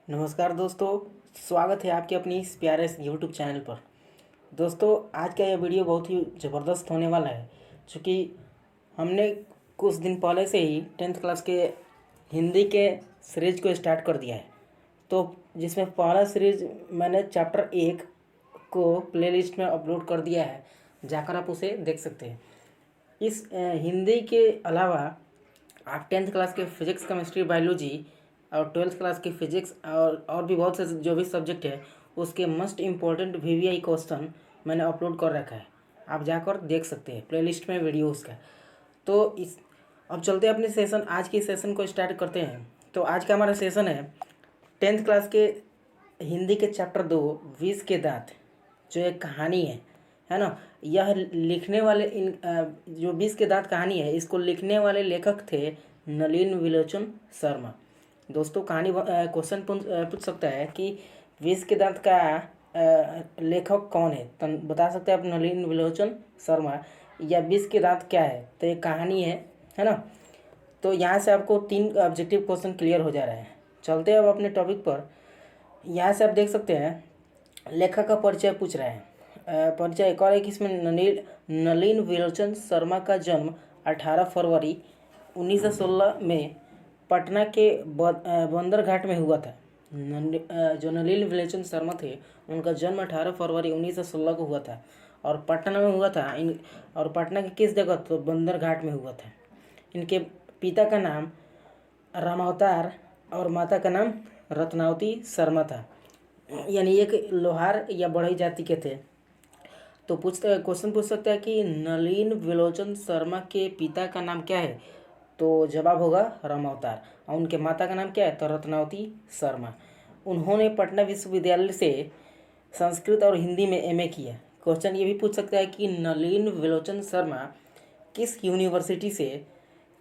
नमस्कार दोस्तों। स्वागत है आपके अपनी इस प्यारे से यूट्यूब चैनल पर। दोस्तों, आज का यह वीडियो बहुत ही ज़बरदस्त होने वाला है, क्योंकि हमने कुछ दिन पहले से ही 10th क्लास के हिंदी के सीरीज को स्टार्ट कर दिया है। तो जिसमें पहला सीरीज मैंने चैप्टर 1 को प्लेलिस्ट में अपलोड कर दिया है, जाकर आप उसे देख सकते हैं। इस हिंदी के अलावा आप 10th क्लास के फिजिक्स, केमिस्ट्री, बायोलॉजी और 12th क्लास की फिजिक्स और भी बहुत से जो भी सब्जेक्ट है उसके मस्ट इम्पॉर्टेंट वीवीआई क्वेश्चन मैंने अपलोड कर रखा है। आप जाकर देख सकते हैं प्लेलिस्ट में वीडियो उसका। तो इस अब चलते हैं अपने सेशन, आज की सेशन को स्टार्ट करते हैं। तो आज का हमारा सेशन है 10th क्लास के हिंदी के चैप्टर 2 विष के दांत, जो एक कहानी है ना। यह लिखने वाले जो विष के दांत कहानी है, इसको लिखने वाले लेखक थे नलिन विलोचन शर्मा। दोस्तों, कहानी क्वेश्चन पूछ सकता है कि विष के दांत का लेखक कौन है, तो बता सकते हैं आप नलिन विलोचन शर्मा। या विष के दांत क्या है, तो ये कहानी है ना। तो यहाँ से आपको 3 ऑब्जेक्टिव क्वेश्चन क्लियर हो जा रहे हैं। चलते हैं अब अपने टॉपिक पर। यहाँ से आप देख सकते हैं लेखक का परिचय पूछ रहे हैं। परिचय एक और है कि इसमें नलिन विलोचन शर्मा का जन्म 18 फरवरी 1916 में पटना के बंदरघाट में हुआ था। जो नलिन विलोचन शर्मा थे, उनका जन्म 18 फरवरी 1916 को हुआ था और पटना में हुआ था। और पटना के किस जगह, तो बंदरघाट में हुआ था। इनके पिता का नाम रामावतार और माता का नाम रत्नावती शर्मा था, यानी एक लोहार या बढ़ई जाति के थे। तो क्वेश्चन पूछ सकता है कि नलिन विलोचन शर्मा के पिता का नाम क्या है, तो जवाब होगा रामावतार। और उनके माता का नाम क्या है, तो रत्नावती शर्मा। उन्होंने पटना विश्वविद्यालय से संस्कृत और हिंदी में एमए किया। क्वेश्चन ये भी पूछ सकता है कि नलिन विलोचन शर्मा किस यूनिवर्सिटी से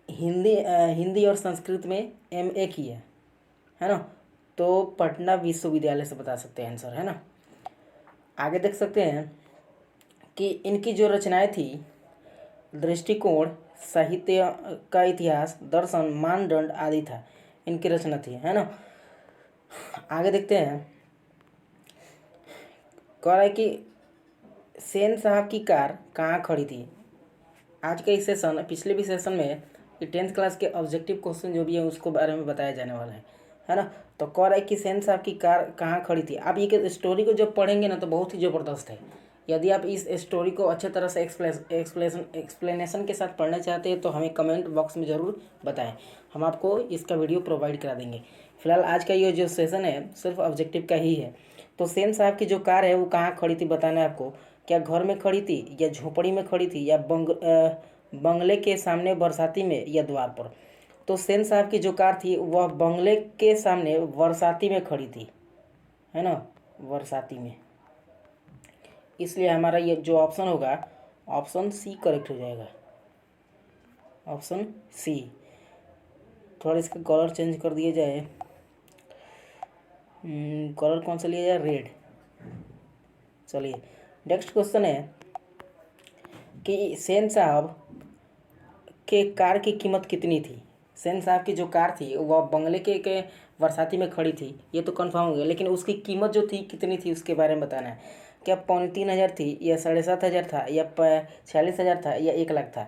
हिंदी और संस्कृत में एमए किया, है ना। तो पटना विश्वविद्यालय से बता सकते हैं आंसर, है ना। आगे देख सकते हैं कि इनकी जो रचनाएं थी, दृष्टिकोण, साहित्य का इतिहास, दर्शन, मानदंड आदि था, इनकी रचना थी, है ना। आगे देखते हैं। कह रहा है कि सेन साहब की कार कहाँ खड़ी थी। आज का इस सेशन, पिछले भी सेशन में ये 10th क्लास के ऑब्जेक्टिव क्वेश्चन जो भी है उसको बारे में बताया जाने वाला है ना। तो कह रहा है कि सेन साहब की कार कहाँ खड़ी थी। आप ये स्टोरी को जब पढ़ेंगे ना तो बहुत ही ज़बरदस्त है। यदि आप इस स्टोरी को अच्छे तरह से एक्सप्लेनेशन के साथ पढ़ना चाहते हैं तो हमें कमेंट बॉक्स में ज़रूर बताएं, हम आपको इसका वीडियो प्रोवाइड करा देंगे। फिलहाल आज का ये जो सेशन है सिर्फ ऑब्जेक्टिव का ही है। तो सेन साहब की जो कार है वो कहाँ खड़ी थी बताना है आपको। क्या घर में खड़ी थी, या झोपड़ी में खड़ी थी, या बंगले के सामने बरसाती में, या द्वार पर। तो सेन साहब की जो कार थी वह बंगले के सामने बरसाती में खड़ी थी, है ना, बरसाती में। इसलिए हमारा ये जो ऑप्शन होगा, ऑप्शन सी करेक्ट हो जाएगा, ऑप्शन सी। थोड़ा इसका कलर चेंज कर दिया जाए। कलर कौन सा लिया जाए, रेड। चलिए नेक्स्ट क्वेश्चन है कि सेन साहब के कार की कीमत कितनी थी। सेन साहब की जो कार थी वह बंगले के बरसाती में खड़ी थी, ये तो कंफर्म हो गया, लेकिन उसकी कीमत जो थी कितनी थी उसके बारे में बताना है। क्या 3,500 थी, या 7,500 था, या 46,000 था, या 1 लाख था।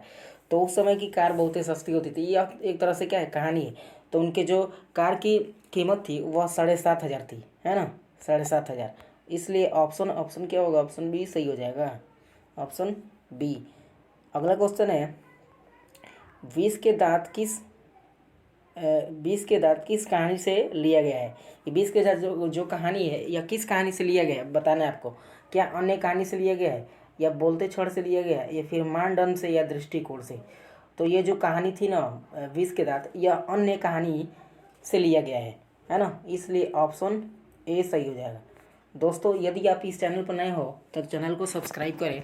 तो उस समय की कार बहुत ही सस्ती होती थी। यह एक तरह से क्या है, कहानी है। तो उनके जो कार की कीमत थी वह 7,500 थी, है ना, 7,500। इसलिए ऑप्शन क्या होगा, ऑप्शन बी सही हो जाएगा, ऑप्शन बी। अगला क्वेश्चन है, विष के दांत किस कहानी से लिया गया है। ये विष के दांत जो कहानी है यह किस कहानी से लिया गया है बताना है आपको। क्या अन्य कहानी से लिया गया है, या बोलते क्षण से लिया गया है, या फिर मानदंड से, या दृष्टिकोण से। तो ये जो कहानी थी ना विष के दांत, यह अन्य कहानी से लिया गया है ना। इसलिए ऑप्शन ए सही हो जाएगा। दोस्तों, यदि आप इस चैनल पर नए हो तो चैनल को सब्सक्राइब करें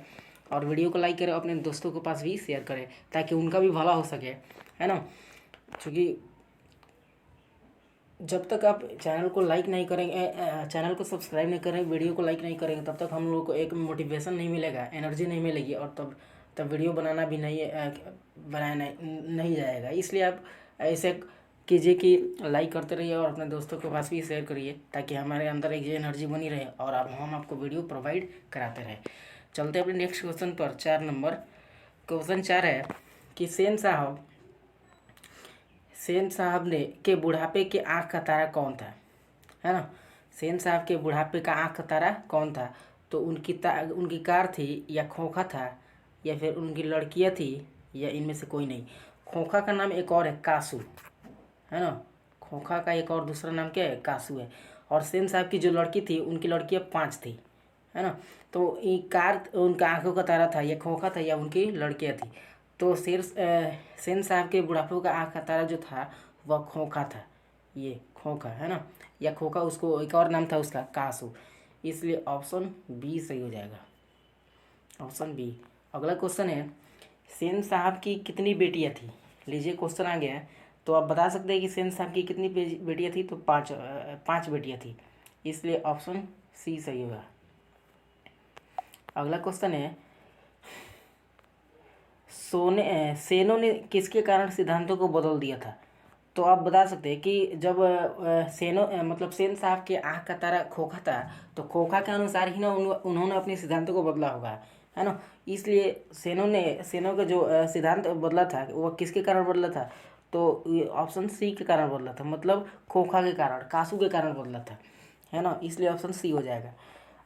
और वीडियो को लाइक करें, अपने दोस्तों के पास भी शेयर करें ताकि उनका भी भला हो सके, है ना। क्योंकि जब तक आप चैनल को लाइक नहीं करेंगे, चैनल को सब्सक्राइब नहीं करेंगे, वीडियो को लाइक नहीं करेंगे, तब तक हम लोग को एक मोटिवेशन नहीं मिलेगा, एनर्जी नहीं मिलेगी, और तब वीडियो बनाना भी नहीं बनाया नहीं जाएगा। इसलिए आप ऐसे कीजिए कि लाइक करते रहिए और अपने दोस्तों के पास भी शेयर करिए, ताकि हमारे अंदर एक ये एनर्जी बनी रहे और अब हम आपको वीडियो प्रोवाइड कराते रहें। चलते अपने नेक्स्ट क्वेश्चन पर। 4 नंबर क्वेश्चन 4 है कि सेन साहब ने के बुढ़ापे के आँख का तारा कौन था, है ना। सेन साहब के बुढ़ापे का आँख का तारा कौन था? तो उनकी कार थी, या खोखा था, या फिर उनकी लड़कियाँ थी, या इनमें से कोई नहीं। खोखा का नाम एक और है, कासू, है ना। खोखा का एक और दूसरा नाम क्या है? कासू है। और सेन साहब की जो लड़की थी, उनकी लड़कियाँ 5 थी, है ना। तो ये कार उनका आंखों का तारा था, या खोखा था, या उनकी लड़कियाँ थी। तो सेन साहब के बुढ़ापे का आँख का तारा जो था वह खोखा था, ये खोखा, है ना। या खोखा, उसको एक और नाम था उसका, कासू। इसलिए ऑप्शन बी सही हो जाएगा, ऑप्शन बी। अगला क्वेश्चन है, सेन साहब की कितनी बेटियां थी? लीजिए क्वेश्चन आ गया है, तो आप बता सकते हैं कि सेन साहब की कितनी बेटियां थी? तो 5 बेटियां थी, इसलिए ऑप्शन सी सही होगा। अगला क्वेश्चन है, सेनों ने किसके कारण सिद्धांतों को बदल दिया था? तो आप बता सकते हैं कि जब मतलब सेन साहब के आँख का तारा खोखा था, तो खोखा के अनुसार ही ना उन्होंने अपने सिद्धांतों को बदला होगा, है ना। इसलिए सेनों का जो सिद्धांत बदला था वो किसके कारण बदला था? तो ये ऑप्शन सी के कारण बदला था, मतलब खोखा के कारण, कासू के कारण बदला था, है ना। इसलिए ऑप्शन सी हो जाएगा।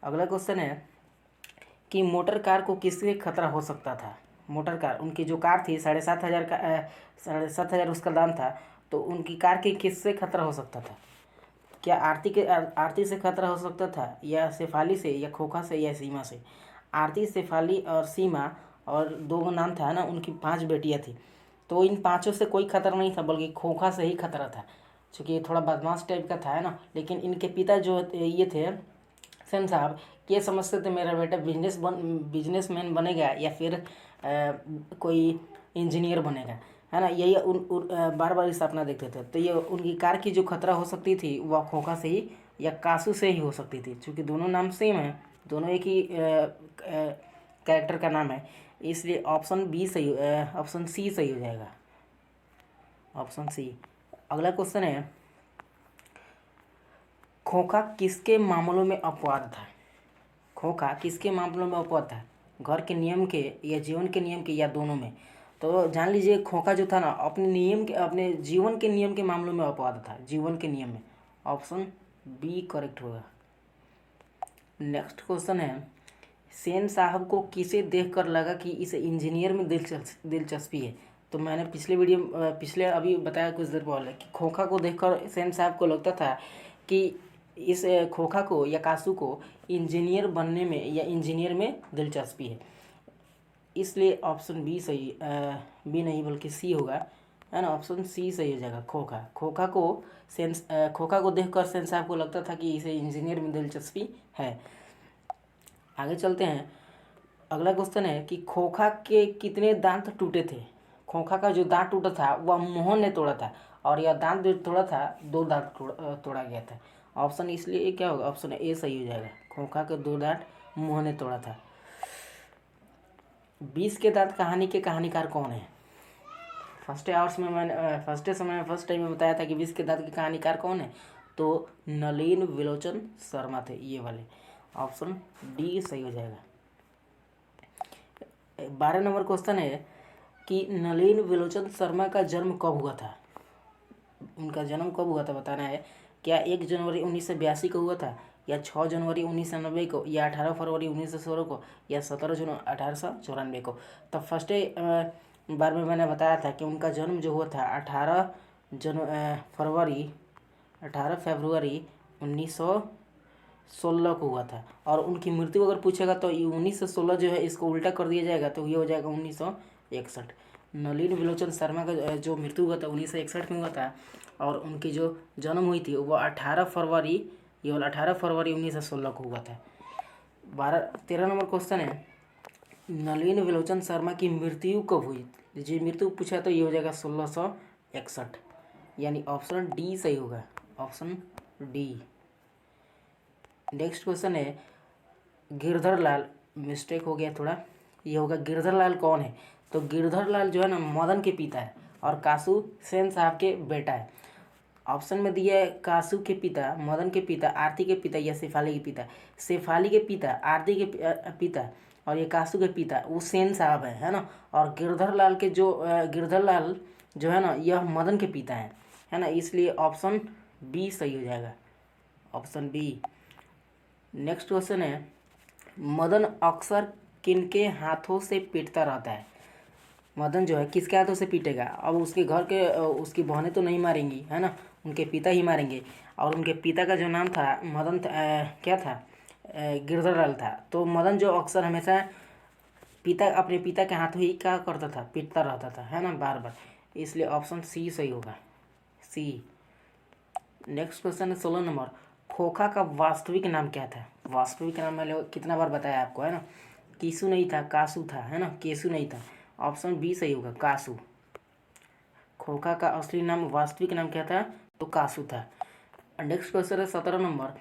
अगला क्वेश्चन है कि मोटर कार को किससे खतरा हो सकता था? मोटर कार, उनकी जो कार थी 7,500 का 7,500 उसका दाम था, तो उनकी कार के किससे खतरा हो सकता था? क्या आरती से खतरा हो सकता था, या शेफाली से, या खोखा से, या सीमा से? आरती, शेफाली और सीमा, और दो नाम था ना, उनकी 5 बेटियां थी। तो इन पांचों से कोई खतरा नहीं था, बल्कि खोखा से ही खतरा था, क्योंकि ये थोड़ा बदमाश टाइप का था, है ना। लेकिन इनके पिता जो ये थे, सेन साहब, ये समझते थे मेरा बेटा बिजनेसमैन बनेगा, या फिर कोई इंजीनियर बनेगा, है ना। यही बार बार सपना देखते थे। तो ये उनकी कार की जो खतरा हो सकती थी वह खोखा से ही या कासू से ही हो सकती थी, क्योंकि दोनों नाम सेम है, दोनों एक ही कैरेक्टर का नाम है। इसलिए ऑप्शन बी सही, ऑप्शन सी सही हो जाएगा, ऑप्शन सी। अगला क्वेश्चन है, खोखा किसके मामलों में अपवाद था? खोखा किसके मामलों में अपवाद था? घर के नियम के, या जीवन के नियम के, या दोनों में? तो जान लीजिए, खोखा जो था ना, अपने जीवन के नियम के मामलों में अपवाद था, जीवन के नियम में। ऑप्शन बी करेक्ट होगा। नेक्स्ट क्वेश्चन है, सेन साहब को किसे देखकर लगा कि इसे इंजीनियर में दिलचस्पी है? तो मैंने पिछले अभी बताया कुछ देर पहले कि खोखा को देखकर सेन साहब को लगता था कि इस खोखा को या कासू को इंजीनियर बनने में या इंजीनियर में दिलचस्पी है। इसलिए ऑप्शन बी सही, बी नहीं बल्कि सी होगा, है ना। ऑप्शन सी सही हो जाएगा। खोखा को देखकर सेन साहब को लगता था कि इसे इंजीनियर में दिलचस्पी है। आगे चलते हैं। अगला क्वेश्चन है कि खोखा के कितने दांत टूटे थे? खोखा का जो दांत टूटा था वह मोहन ने तोड़ा था, और यह दांत जो तोड़ा था 2 दांत तोड़ा गया था। ऑप्शन इसलिए क्या होगा? ऑप्शन ए सही हो जाएगा। खोखा के 2 दांत मोहन ने तोड़ा था। 20 के दांत कहानी के कहानीकार कौन है? फर्स्ट टाइम में बताया था कि 20 के दांत के कहानीकार कौन है, तो नलिन विलोचन शर्मा थे, ये वाले। ऑप्शन डी सही हो जाएगा। 12 नंबर क्वेश्चन है कि नलिन विलोचन शर्मा का जन्म कब हुआ था? उनका जन्म कब हुआ था बताना है। क्या 1 जनवरी 1982 को हुआ था, या 6 जनवरी 1990 को, या 18 फरवरी 1916 को, या 17 जून 1894 को? तब फर्स्ट बार में मैंने बताया था कि उनका जन्म जो हुआ था 18 फरवरी 1916 को हुआ था। और उनकी मृत्यु अगर पूछेगा तो 1916 जो है इसको उल्टा कर दिया जाएगा, तो ये हो जाएगा 1961। नलिन विलोचन शर्मा का जो मृत्यु हुआ था 1961 में हुआ था, और उनकी जो जन्म हुई थी वो 18 फरवरी 1916 को हुआ था। 13 नंबर क्वेश्चन है, नलिन विलोचन शर्मा की मृत्यु कब हुई? जी मृत्यु पूछा तो ये हो जाएगा 1661, यानी ऑप्शन डी सही होगा, ऑप्शन डी। नेक्स्ट क्वेश्चन है, गिरधर लाल, मिस्टेक हो गया थोड़ा, ये होगा गिरधर लाल कौन है? तो गिरधर लाल जो है ना, मदन के पिता है, और कासू सेन साहब के बेटा है। ऑप्शन में दिया है कासू के पिता, मदन के पिता, आरती के पिता या शेफाली के पिता। शेफाली के पिता, आरती के पिता और ये कासू के पिता वो सेन साहब है ना। और गिरधर लाल के जो गिरधर लाल जो है ना यह मदन के पिता है ना। इसलिए ऑप्शन बी सही हो जाएगा, ऑप्शन बी। नेक्स्ट क्वेश्चन है, मदन अक्सर किनके हाथों से पीटता रहता है। मदन जो है किसके हाथों से पीटेगा। अब उसके घर के उसकी बहनें तो नहीं मारेंगी है ना, उनके पिता ही मारेंगे। और उनके पिता का जो नाम था मदन क्या था, गिरधर लाल था। तो मदन जो अक्सर हमेशा अपने पिता के हाथों ही क्या करता था, पीटता रहता था है ना, बार बार। इसलिए ऑप्शन सी सही होगा, सी। नेक्स्ट क्वेश्चन है 16 नंबर, खोखा का वास्तविक नाम क्या था। वास्तविक नाम मैंने कितना बार बताया आपको है ना, कीसू नहीं था, कासू था है ना, केसू नहीं था। ऑप्शन बी सही होगा, कासू। खोखा का असली नाम, वास्तविक नाम क्या था, तो कासू था। नेक्स्ट क्वेश्चन है 17 नंबर,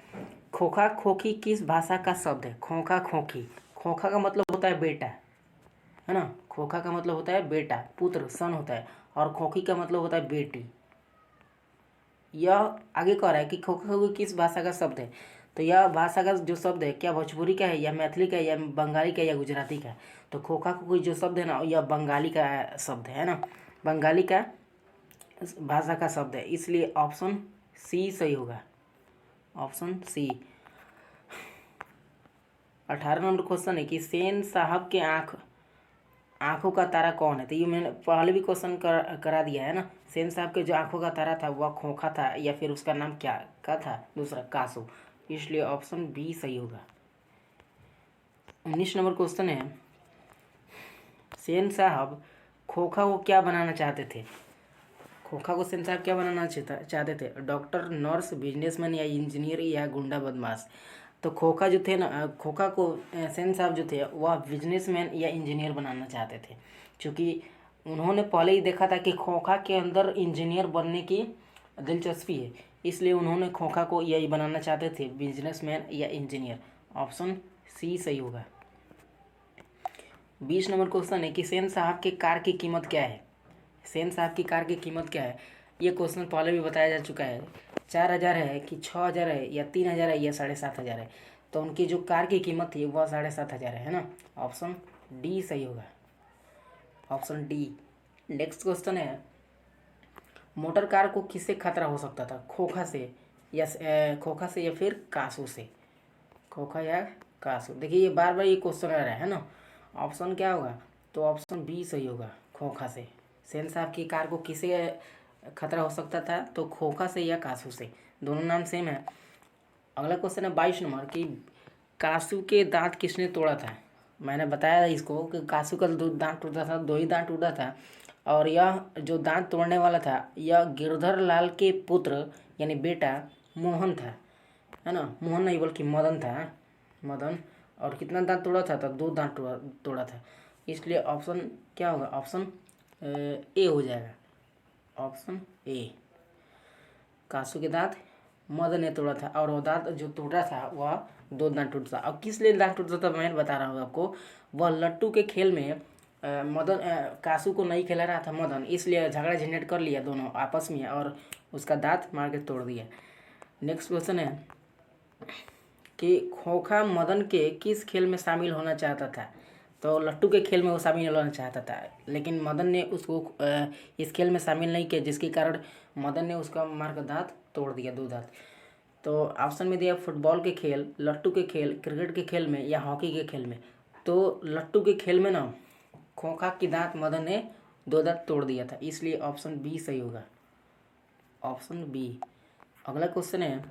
खोखा खोखी किस भाषा का शब्द है। खोखा खोखी, खोखा का मतलब होता है बेटा है ना, खोखा का मतलब होता है बेटा, पुत्र, सन होता है। और खोखी का मतलब होता है बेटी। यह आगे कह रहा है कि खोखा खोखी किस भाषा का शब्द है। तो यह भाषा का जो शब्द है क्या भोजपुरी का है या मैथिली का है या बंगाली का है या गुजराती का है। तो खोखा खोखी जो शब्द है ना यह बंगाली का शब्द है ना, बंगाली का भाषा का शब्द है। इसलिए ऑप्शन सी सही होगा, ऑप्शन सी। 18 नंबर क्वेश्चन है कि सेन साहब के आंखों का तारा कौन है। तो ये मैंने पहले भी क्वेश्चन करा दिया है ना। सेन साहब के जो आंखों का तारा था वह खोखा था या फिर उसका नाम क्या का था, दूसरा कासू। इसलिए ऑप्शन बी सही होगा। 19 नंबर क्वेश्चन है, सेन साहब खोखा को क्या बनाना चाहते थे। खोखा को सेन साहब क्या बनाना चाहते थे, डॉक्टर, नर्स, बिजनेसमैन या इंजीनियर या गुंडा बदमाश। तो खोखा जो थे ना, खोखा को सेन साहब जो थे वह बिजनेसमैन या इंजीनियर बनाना चाहते थे। क्योंकि उन्होंने पहले ही देखा था कि खोखा के अंदर इंजीनियर बनने की दिलचस्पी है। इसलिए उन्होंने खोखा को यही बनाना चाहते थे, बिजनेसमैन या इंजीनियर। ऑप्शन सी सही होगा। 20 नंबर क्वेश्चन है कि सेन साहब के कार की कीमत क्या है। सेन साहब की कार की कीमत क्या है। ये क्वेश्चन पहले भी बताया जा चुका है। 4,000 है कि 6,000 है या 3,000 है या 7,500 है। तो उनकी जो कार की कीमत थी वह 7,500 है ना। ऑप्शन डी सही होगा, ऑप्शन डी। नेक्स्ट क्वेश्चन है, मोटर कार को किससे खतरा हो सकता था, खोखा से या खोखा से या फिर कासू से। खोखा या कासू। देखिए ये बार बार ये क्वेश्चन आ रहा है ना। ऑप्शन क्या होगा, तो ऑप्शन बी सही होगा, खोखा से। सेन साहब की कार को किससे खतरा हो सकता था, तो खोखा से या कासू से, दोनों नाम सेम है। अगला क्वेश्चन है 22 नंबर कि कासू के दांत किसने तोड़ा था। मैंने बताया था इसको कि कासू का दो दांत टूटा था, दो ही दांत टूटा था। और यह जो दांत तोड़ने वाला था यह गिरधर लाल के पुत्र यानी बेटा मोहन था है ना। मोहन नहीं बल्कि मदन था, मदन। और कितना दांत तोड़ा था, तो दो दांत तोड़ा था। इसलिए ऑप्शन क्या होगा, ऑप्शन ए हो जाएगा, ऑप्शन ए। कासू के दांत मदन ने तोड़ा था और वो दांत जो टूटा था वह दो दांत टूटा था। अब किस लिए दांत टूटा था मैं बता रहा हूँ आपको। वह लट्टू के खेल में मदन कासू को नहीं खिला रहा था मदन, इसलिए झगड़ा झंझट कर लिया दोनों आपस में और उसका दांत मार के तोड़ दिया। नेक्स्ट क्वेश्चन है कि खोखा मदन के किस खेल में शामिल होना चाहता था। तो लट्टू के खेल में वो शामिल होना चाहता था, लेकिन मदन ने उसको इस खेल में शामिल नहीं किया, जिसके कारण मदन ने उसका मार का दांत तोड़ दिया, दो दांत। तो ऑप्शन में दिया फुटबॉल के खेल, लट्टू के खेल, क्रिकेट के खेल में या हॉकी के खेल में। तो लट्टू के खेल में ना खोखा की दांत मदन ने दो दांत तोड़ दिया था, इसलिए ऑप्शन बी सही होगा, ऑप्शन बी। अगला क्वेश्चन है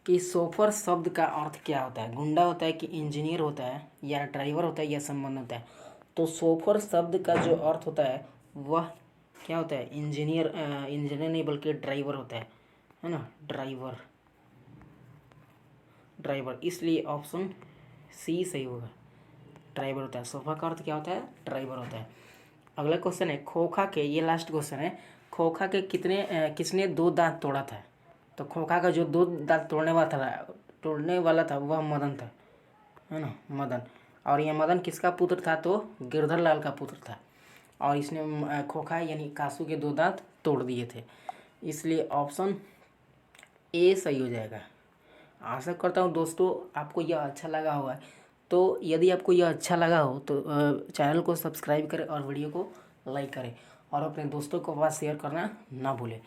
कि सोफर शब्द का अर्थ क्या होता है, गुंडा होता है कि इंजीनियर होता है या ड्राइवर होता है या संबंध होता है। तो सोफर शब्द का जो अर्थ होता है वह क्या होता है, इंजीनियर, इंजीनियर नहीं बल्कि ड्राइवर होता है ना, ड्राइवर, ड्राइवर। इसलिए ऑप्शन सी सही होगा, ड्राइवर होता है। सोफा का अर्थ क्या होता है, ड्राइवर होता है। अगला क्वेश्चन है खोखा के, ये लास्ट क्वेश्चन है, खोखा के किसने दो दांत तोड़ा था। तो खोखा का जो दो दांत तोड़ने वाला था वह मदन था है ना, मदन। और यह मदन किसका पुत्र था, तो गिरधर लाल का पुत्र था। और इसने खोखा यानी कासू के दो दांत तोड़ दिए थे। इसलिए ऑप्शन ए सही हो जाएगा। आशा करता हूँ दोस्तों आपको यह अच्छा लगा होगा। तो यदि आपको यह अच्छा लगा हो तो चैनल को सब्सक्राइब करें और वीडियो को लाइक करें और अपने दोस्तों को पास शेयर करना ना भूलें।